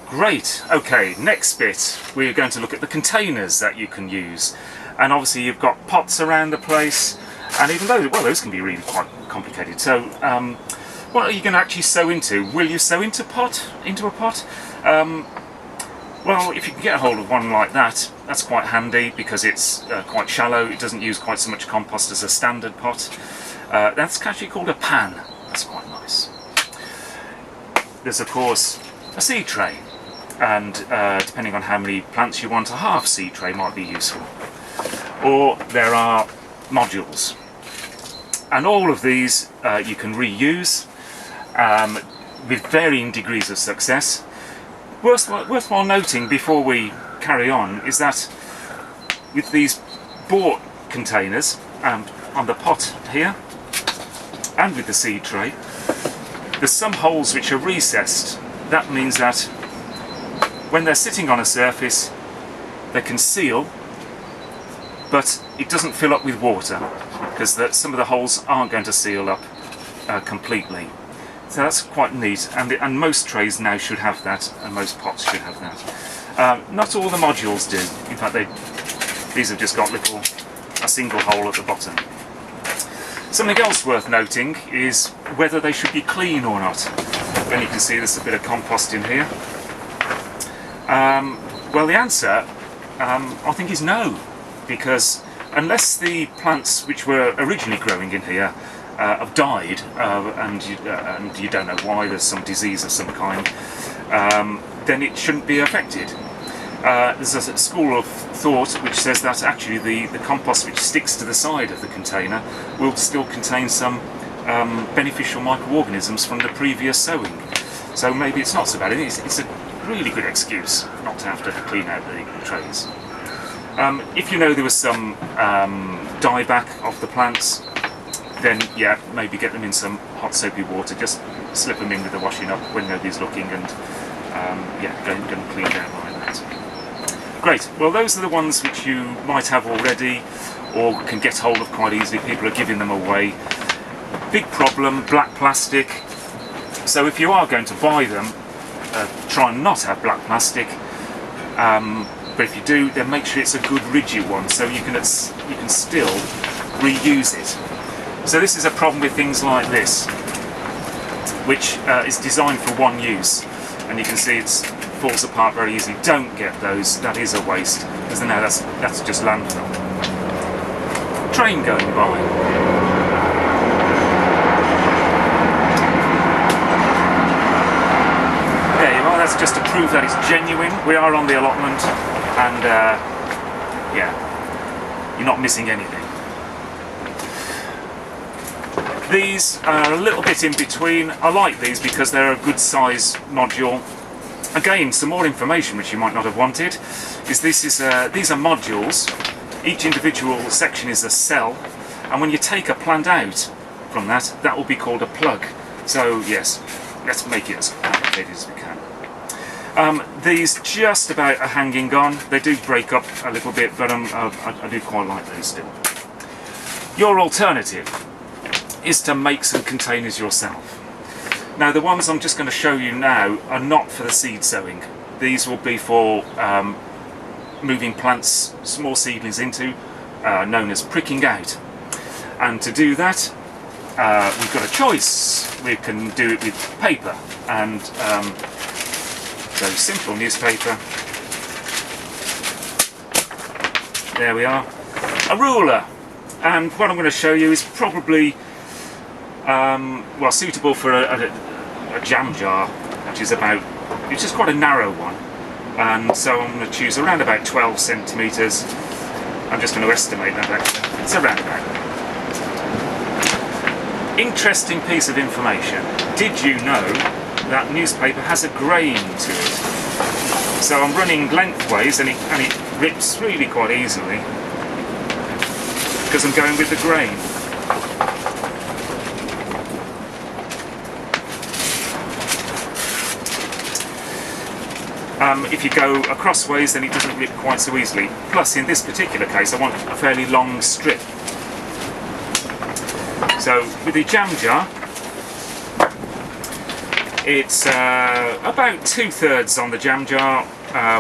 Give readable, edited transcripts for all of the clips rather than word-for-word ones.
Great, okay, next bit we're going to look at the containers that you can use. And obviously you've got pots around the place, and even though, well, those can be really quite complicated. So what are you going to actually sow into? Will you sow into a pot? Well, if you can get a hold of one like that, that's quite handy because it's quite shallow. It doesn't use quite so much compost as a standard pot. That's actually called a pan. That's quite nice. There's of course a seed tray, and depending on how many plants you want, a half seed tray might be useful. Or there are modules, and all of these you can reuse with varying degrees of success. Worthwhile noting before we carry on is that with these bought containers on the pot here and with the seed tray, there's some holes which are recessed. That means that when they're sitting on a surface they can seal, but it doesn't fill up with water because some of the holes aren't going to seal up completely. So that's quite neat, and most trays now should have that, and most pots should have that. Not all the modules do. In fact, these have just got a single hole at the bottom. Something else worth noting is whether they should be clean or not. And you can see there's a bit of compost in here. Well, the answer, I think, is no, because unless the plants which were originally growing in here have died, and you don't know why, there's some disease of some kind, then it shouldn't be affected. There's a school of thought which says that actually the compost which sticks to the side of the container will still contain some beneficial microorganisms from the previous sowing. So maybe it's not so bad. It's a really good excuse not to have to clean out the trays. If you know there was some dieback of the plants, then yeah, maybe get them in some hot soapy water, just slip them in with the washing up when nobody's looking, and yeah, go and clean down like that. Great, well those are the ones which you might have already or can get hold of quite easily. People are giving them away. Big problem, black plastic. So if you are going to buy them, try and not have black plastic, but if you do, then make sure it's a good rigid one so you can still reuse it. So this is a problem with things like this, which is designed for one use, and you can see it falls apart very easily. Don't get those, that is a waste, because now that's just landfill. Train going by. There you are, that's just to prove that it's genuine. We are on the allotment, and yeah, you're not missing anything. These are a little bit in between. I like these because they're a good size module. Again, some more information which you might not have wanted is these are modules. Each individual section is a cell, and when you take a plant out from that will be called a plug. So yes, let's make it as complicated as we can. These just about are hanging on. They do break up a little bit, but I do quite like those still. Your alternative is to make some containers yourself. Now the ones I'm just going to show you now are not for the seed sowing. These will be for moving plants, small seedlings into, known as pricking out. And to do that, we've got a choice. We can do it with paper, and very simple newspaper. There we are. A ruler. And what I'm going to show you is probably well, suitable for a jam jar, which is quite a narrow one, and so I'm going to choose around about 12 centimetres. I'm just going to estimate that actually. It's around about. Interesting piece of information. Did you know that newspaper has a grain to it? So I'm running lengthways, and it rips really quite easily because I'm going with the grain. If you go across ways, then it doesn't rip quite so easily. Plus, in this particular case, I want a fairly long strip. So, with the jam jar, It's about 2/3 on the jam jar,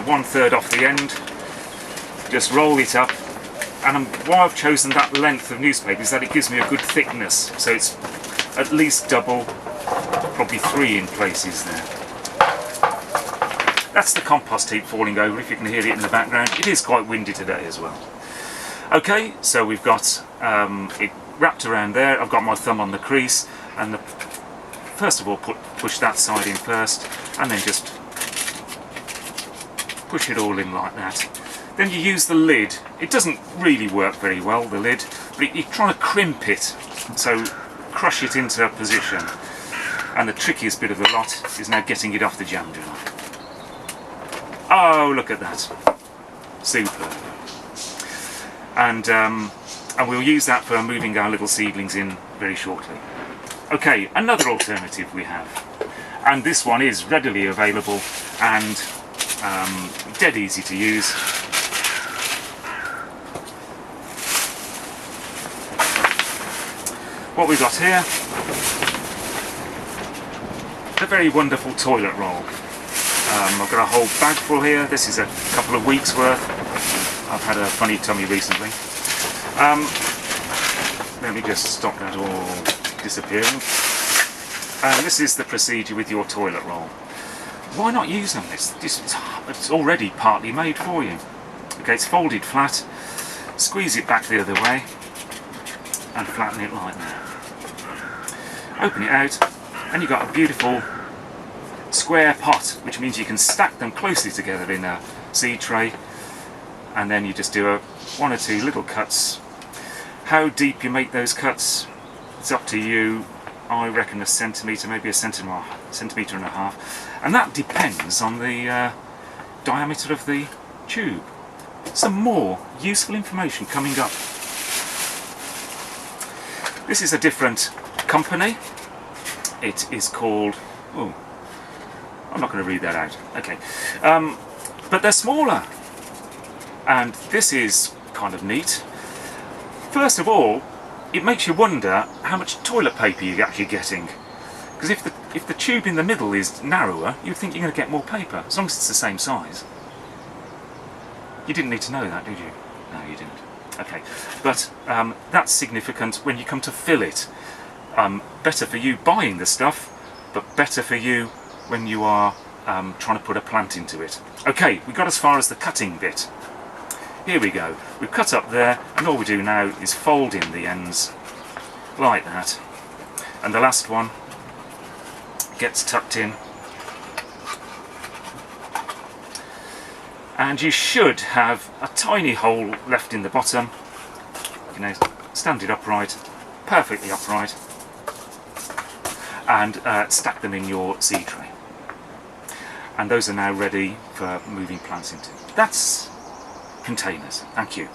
1/3 off the end. Just roll it up, and why I've chosen that length of newspaper is that it gives me a good thickness, so it's at least double, probably 3 in places there. That's the compost heap falling over, if you can hear it in the background. It is quite windy today as well. Okay, so we've got it wrapped around there. I've got my thumb on the crease, and first of all push that side in first, and then just push it all in like that. Then you use the lid. It doesn't really work very well, the lid, but you're trying to crimp it, so crush it into a position. And the trickiest bit of the lot is now getting it off the jam jar. Oh, look at that. Super. And we'll use that for moving our little seedlings in very shortly. Okay, another alternative we have. And this one is readily available and dead easy to use. What we've got here, a very wonderful toilet roll. I've got a whole bag full here. This is a couple of weeks worth. I've had a funny tummy recently. Let me just stop that all disappearing. This is the procedure with your toilet roll. Why not use them? It's already partly made for you. Okay, it's folded flat. Squeeze it back the other way and flatten it like that. Open it out, and you've got a beautiful square pot, which means you can stack them closely together in a seed tray, and then you just do 1 or 2 little cuts. How deep you make those cuts, it's up to you. I reckon 1 centimetre, maybe 1.5 centimetres, and that depends on the diameter of the tube. Some more useful information coming up. This is a different company. It is called, oh, I'm not going to read that out. Okay, but they're smaller, and this is kind of neat. First of all, it makes you wonder how much toilet paper you're actually getting, because if the tube in the middle is narrower, you'd think you're going to get more paper, as long as it's the same size. You didn't need to know that, did you? No, you didn't. Okay, but that's significant when you come to fill it. Better for you buying the stuff, but better for you when you are trying to put a plant into it. Okay, we got as far as the cutting bit. Here we go. We've cut up there, and all we do now is fold in the ends like that, and the last one gets tucked in, and you should have a tiny hole left in the bottom. You know, stand it upright, perfectly upright, and stack them in your seed tray. And those are now ready for moving plants into. That's containers. Thank you.